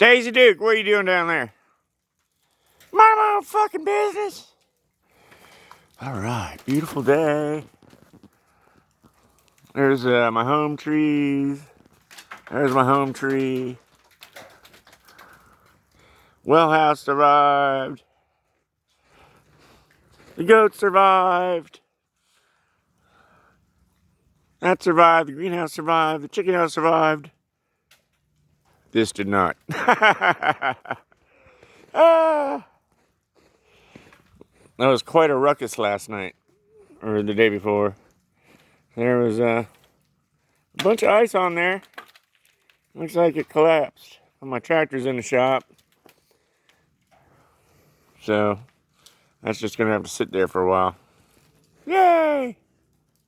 Daisy Duke, what are you doing down there? Mind my own fucking business. Alright, beautiful day. There's my home trees. There's my home tree. Well house survived. The goat survived. That survived. The greenhouse survived. The chicken house survived. This did not. Ah. That was quite a ruckus last night. Or the day before. There was a bunch of ice on there. Looks like it collapsed. My tractor's in the shop. So, that's just going to have to sit there for a while. Yay!